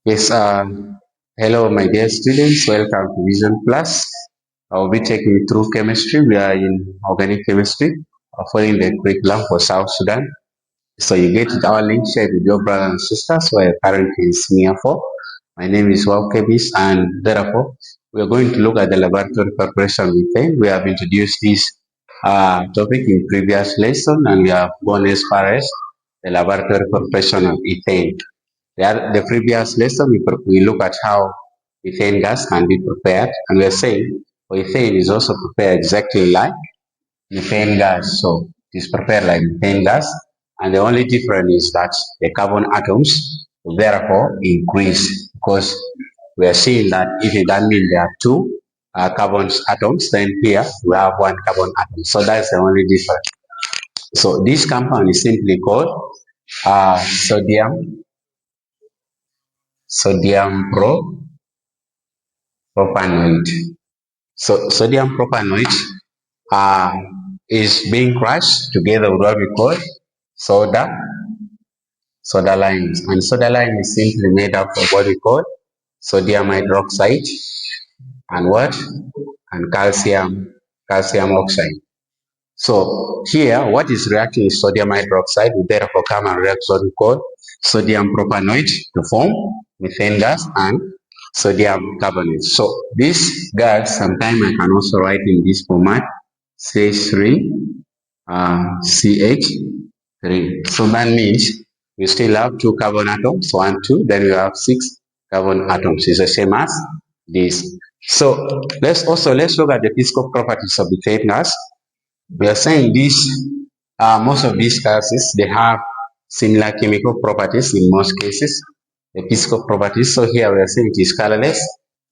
Yes, hello, my dear students. Welcome to Vision Plus. I'll be taking you through chemistry. We are in organic chemistry, following the curriculum for South Sudan. So you get it our link shared with your brothers and sisters who are currently in senior 4. My name is Wab Kebis, and therefore we are going to look at the laboratory preparation methane. We have introduced this topic in previous lesson, and we have gone as far as the laboratory preparation of ethane. The previous lesson, we look at how ethane gas can be prepared, and we are saying ethane is also prepared exactly like methane gas. So it is prepared like methane gas, and the only difference is that the carbon atoms therefore increase because we are seeing that if that means there are two carbon atoms, then here we have one carbon atom. So that's the only difference. So this compound is simply called sodium propanoid. So sodium propanoid uh, is being crushed together with what we call soda soda limes. And soda lime is simply made up of what we call sodium hydroxide and what? And calcium oxide. So here, what is reacting is sodium hydroxide. We therefore come and react what we call sodium propanoid to form methane gas and sodium carbonate. So this gas, sometimes I can also write in this format, CH3, CH3. So that means we still have two carbon atoms, 1, 2, then we have 6 carbon atoms. It's the same as this. So let's look at the physical properties of the methane gas. We are saying this, most of these gases, they have similar chemical properties in most cases, the physical properties. So here we are saying it is colorless,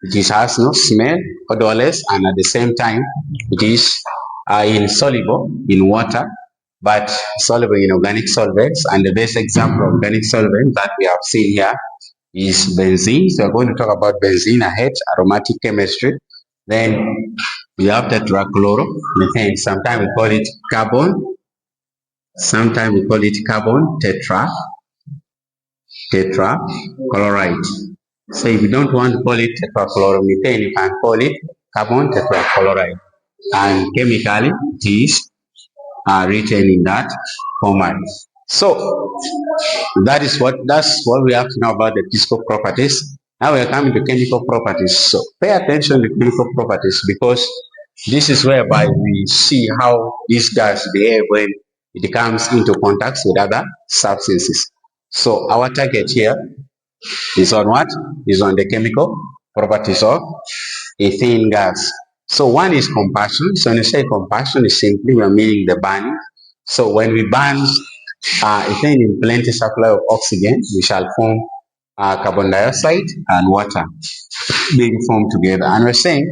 it has no smell, odorless, and at the same time, it is insoluble in water, but soluble in organic solvents. And the best example of organic solvent that we have seen here is benzene. So we're going to talk about benzene ahead, aromatic chemistry. Then we have tetrachloromethane. Sometimes we call it carbon. Sometimes we call it carbon tetrachloride. So if you don't want to call it tetrachloromethane, you can call it carbon tetrachloride. And chemically, it is written in that format. So that's what we have to know about the physical properties. Now we are coming to chemical properties. So pay attention to chemical properties because this is whereby we see how these gas behave when it comes into contact with other substances. So our target here is on what? Is on the chemical properties of ethane gas. So one is combustion. So when you say combustion, is simply we are meaning the burning. So when we burn ethane in plenty supply of oxygen, we shall form carbon dioxide and water being formed together. And we're saying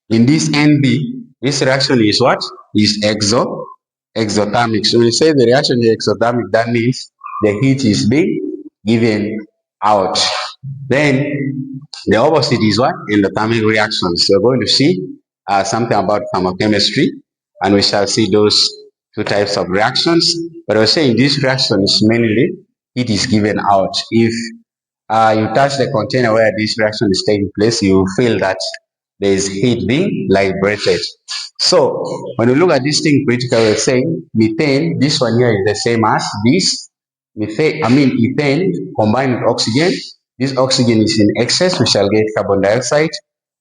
in this NB, this reaction is what? Is exothermic. So when you say the reaction is exothermic, that means the heat is being given out. Then the opposite is what? Endothermic reactions. So we're going to see something about thermochemistry, and we shall see those two types of reactions. But I was saying this reaction is mainly heat is given out. If you touch the container where this reaction is taking place, you feel that there is heat being liberated. So when you look at this thing critically, we're saying methane, this one here is the same as this methane, ethane combined with oxygen. This oxygen is in excess, we shall get carbon dioxide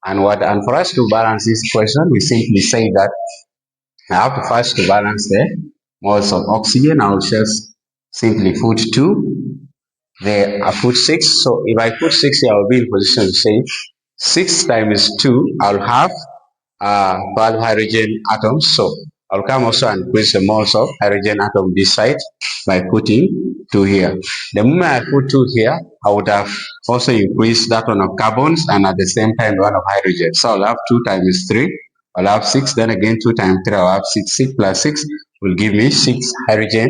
and water. And for us to balance this equation, we simply say that I have to first to balance the moles of oxygen. I will just simply put 2 there. I put 6. So if I put 6 here, I will be in position to say 6 times 2, I'll have 12 hydrogen atoms. So I'll come also and increase the moles of hydrogen atom this side by putting 2 here. The moment I put 2 here, I would have also increased that one of carbons and at the same time one of hydrogen. So I'll have 2 times 3. I'll have 6. Then again 2 times 3, I'll have 6. 6 plus 6 will give me 6 hydrogen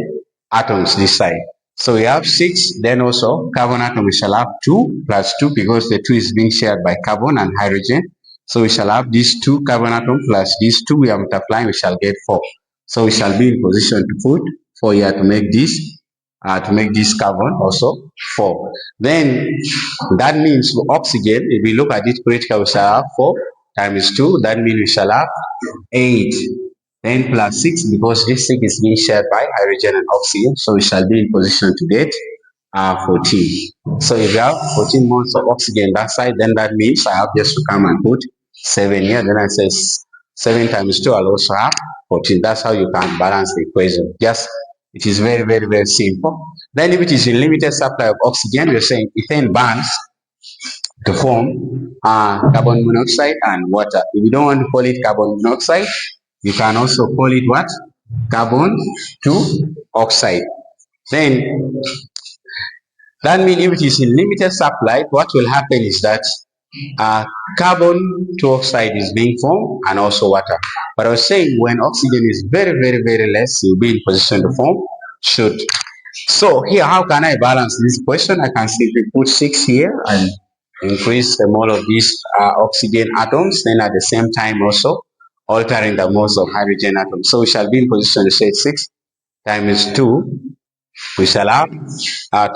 atoms this side. So we have 6, then also carbon atom we shall have 2 plus 2 because the 2 is being shared by carbon and hydrogen. So we shall have these 2 carbon atom plus these 2 we are multiplying, we shall get 4. So we shall be in position to put 4 here to make this to make this carbon also 4. Then that means for oxygen, if we look at it critically, we shall have 4 times 2. That means we shall have 8. Then plus 6, because this 6 is being shared by hydrogen and oxygen, so we shall be in position to get 14. So if you have 14 moles of oxygen that side, then that means I have just to come and put 7 here. Then I say 7 times 2, I'll also have 14. That's how you can balance the equation. Just, it is very, very, very simple. Then if it is a limited supply of oxygen, we're saying ethane bonds to form carbon monoxide and water. If you don't want to call it carbon monoxide, you can also call it what? Carbon 2 oxide. Then that means if it is in limited supply, what will happen is that uh, carbon dioxide is being formed and also water. But I was saying when oxygen is very, very, very less, you'll be in position to form should. So here, how can I balance this question? I can simply put 6 here and increase the mole of these oxygen atoms, then at the same time also altering the moles of hydrogen atoms. So we shall be in position to say 6 times 2, we shall have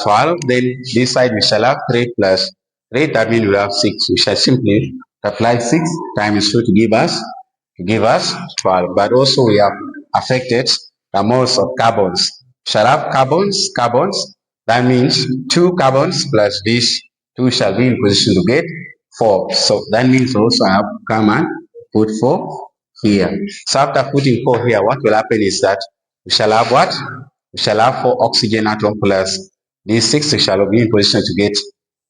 12. Then this side we shall have 3 plus 3, that means we have 6. We shall simply apply 6 times 2 to give us 12. But also we have affected the moles of carbons. We shall have carbons, that means 2 carbons plus this 2 shall be in position to get 4. So that means also I have to come and put 4 here. So after putting 4 here, what will happen is that we shall have what? We shall have 4 oxygen atom plus these 6, we shall be in position to get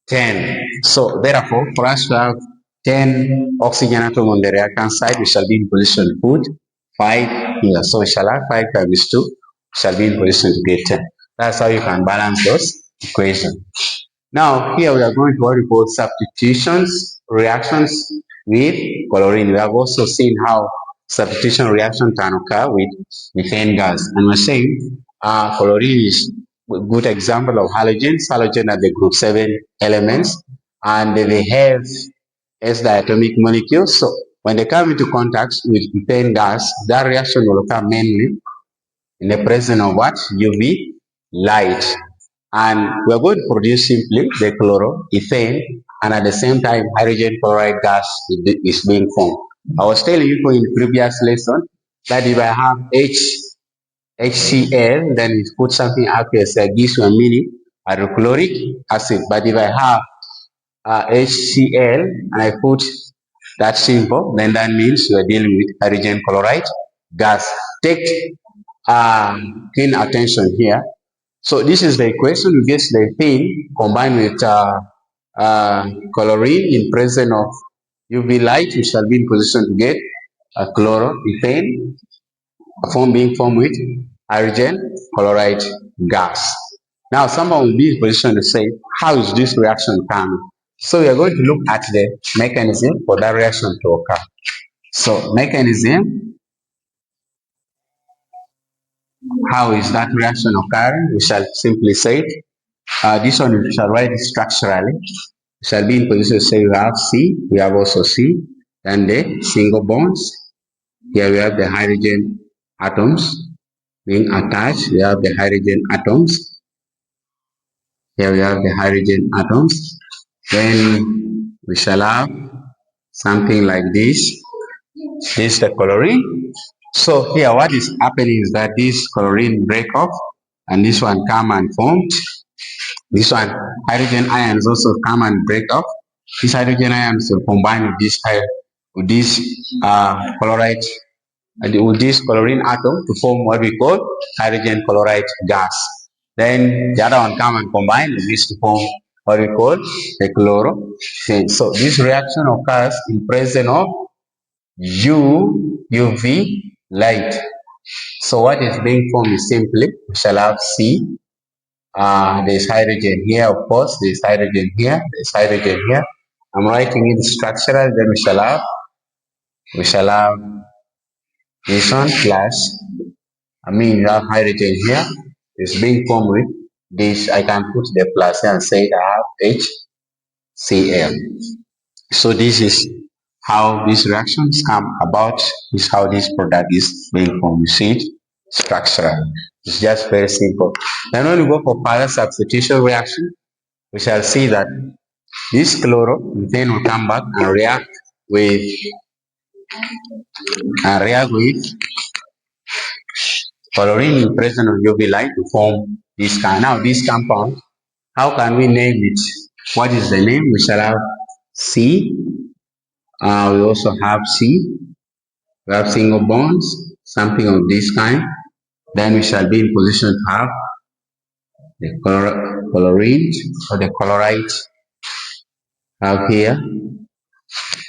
10. So therefore, for us to have 10 oxygen atom on the reactant side, we shall be in position to put 5 here. So we shall have 5 times 2, we shall be in position to get 10. That's how you can balance those equations. Now, here we are going to what we call substitutions reactions with chlorine. We have also seen how substitution reaction can occur with methane gas. And we're saying chlorine is a good example of halogens. Halogen are the group 7 elements, and they have S diatomic molecules. So when they come into contact with methane gas, that reaction will occur mainly in the presence of what? UV light. And we're going to produce simply the chloroethane, and at the same time hydrogen chloride gas is being formed. I was telling you in the previous lesson that if I have HCl, then it put something up here, so it gives you a mini hydrochloric acid. But if I have HCl and I put that simple, then that means you are dealing with hydrogen chloride gas. Take keen attention here. So this is the equation. We get the ethane combined with chlorine in presence of UV light. We shall be in position to get a chloroethane being formed with hydrogen chloride gas. Now someone will be in position to say, how is this reaction coming? So we are going to look at the mechanism for that reaction to occur. So mechanism, how is that reaction occurring? We shall simply say this one we shall write it structurally. We shall be in position to say we have C, we have also C, and the single bonds. Here we have the hydrogen atoms being attached. We have the hydrogen atoms. Here we have the hydrogen atoms. Then we shall have something like this. This is the chlorine. So here what is happening is that this chlorine break off and this one come and form. This one, hydrogen ions also come and break off. These hydrogen ions will combine with this chloride, with this chlorine atom to form what we call hydrogen chloride gas. Then the other one come and combine with this to form what we call the chloroethane. So this reaction occurs in presence of UV light. So what is being formed is simply we shall have C. There's hydrogen here, of course. There's hydrogen here. There's hydrogen here. I'm writing it structural. Then we shall have this one plus. You have hydrogen here. It's being formed with this. I can put the plus here and say I have HCl. So this is how these reactions come about. This is how this product is being formed. You see it? structure. It's just very simple. Then when we go for further substitution reaction, we shall see that this chloro then will come back and with react with chlorine in presence of UV light to form this kind. Now this compound, how can we name it? What is the name? We shall have C. We also have C. We have single bonds, something of this kind. Then we shall be in position to have the chlorine or the chloride. Have here.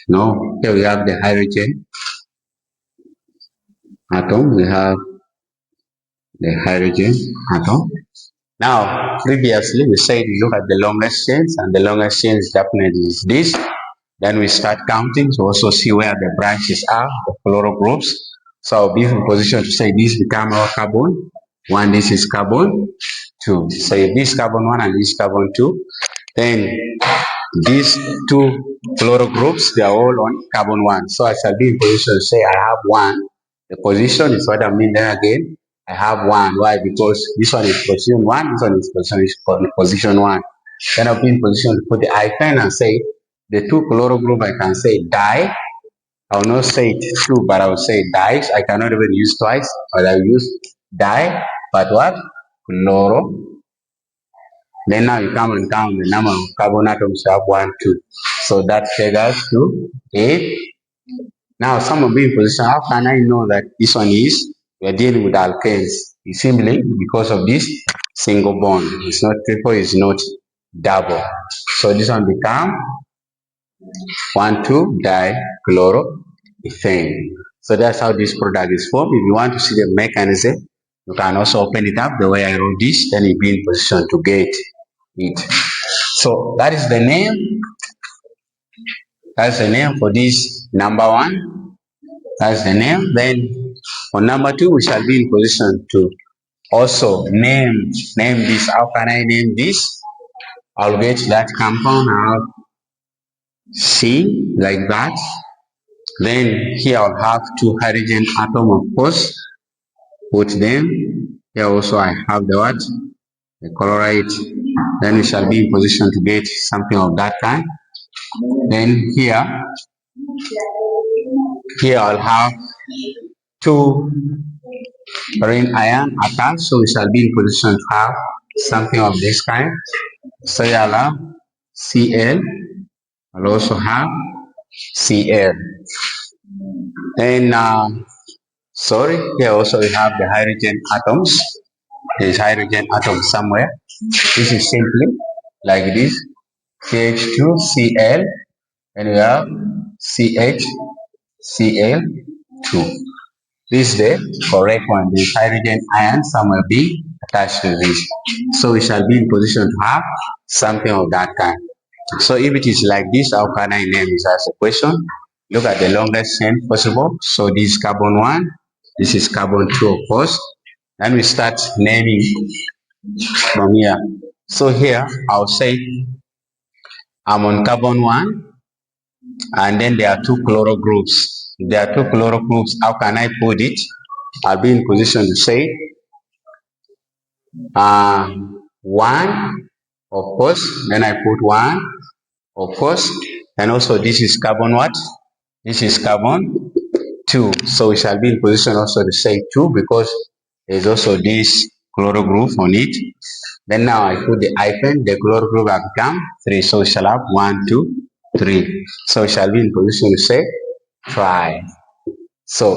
No, here we have the hydrogen atom. We have the hydrogen atom. Now, previously we said we look at the longest chains, and the longest chain is definitely is this. Then we start counting to also see where the branches are, the fluoro groups. So I'll be in position to say this become our carbon 1, this is carbon 2. So if this carbon 1 and this carbon 2, then these two fluoro groups, they are all on carbon 1. So I shall be in position to say I have 1. The position is what I mean. Then again, I have 1. Why? Because this one is position 1, this one is position 1. Then I'll be in position to put the icon and say the two fluoro group, I can say di. I will not say it two, but I will say dies. I cannot even use twice, but I will use di. But what? Fluoro. Then now you come and count the number of carbon atoms you have 1, 2. So that takes us to 8. Now some of in position, how can I know that this one is, we are dealing with alkanes? It's simply because of this single bond. It's not triple, it's not double. So this one become 1,2-dichloroethane. So that's how this product is formed. If you want to see the mechanism, you can also open it up the way I wrote this, then you'll be in position to get it. So that is the name. That's the name for this number 1. That's the name. Then for number 2, we shall be in position to also name this. How can I name this? I'll get that compound out C like that. Then here I'll have 2 hydrogen atom, of course. Put them. Here also I have the what? The chloride. Then we shall be in position to get something of that kind. Then here I'll have 2 marine ion attached, so we shall be in position to have something of this kind. So I'll have Cl. I'll also have Cl. And sorry, here also we have the hydrogen atoms. There is hydrogen atom somewhere. This is simply like this: CH2Cl, and we have CHCl2. This is the correct one. The hydrogen ion somewhere be attached to this. So we shall be in position to have something of that kind. So if it is like this, how can I name this as a question? Look at the longest chain possible. So this is carbon 1, this is carbon 2, of course. Then we start naming from here. So here I'll say I'm on carbon 1, and then there are 2 chloro groups. If there are 2 chloro groups, how can I put it? I'll be in position to say 1, of course. Then I put 1, of course. And also this is carbon what? This is carbon 2. So we shall be in position also to say 2 because there's also this chloro group on it. Then now I put the hyphen, the chloro group have become 3. So we shall have 1, 2, 3. So we shall be in position to say try. So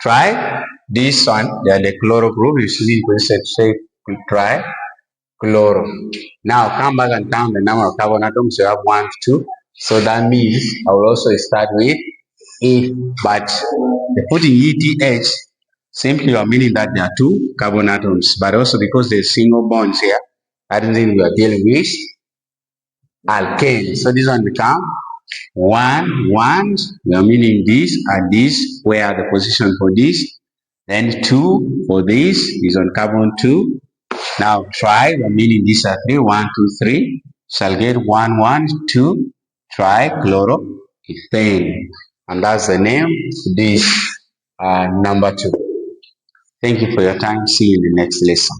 try this one, the chloro group, you should be in position to say try chloro. Now come back and count the number of carbon atoms. You have 1, 2. So that means I will also start with E, but the putting ETH simply are meaning that there are 2 carbon atoms, but also because there's single bonds here, that means we are dealing with alkane. So this one become 1, 1. We are meaning this and this. Where are the position for this? Then 2 for this is on carbon 2. Now try, we are meaning these are 3. 1, 2, 3. Shall get 1, 1, 2. Trichloroethane, and that's the name. This number 2. Thank you for your time. See you in the next lesson.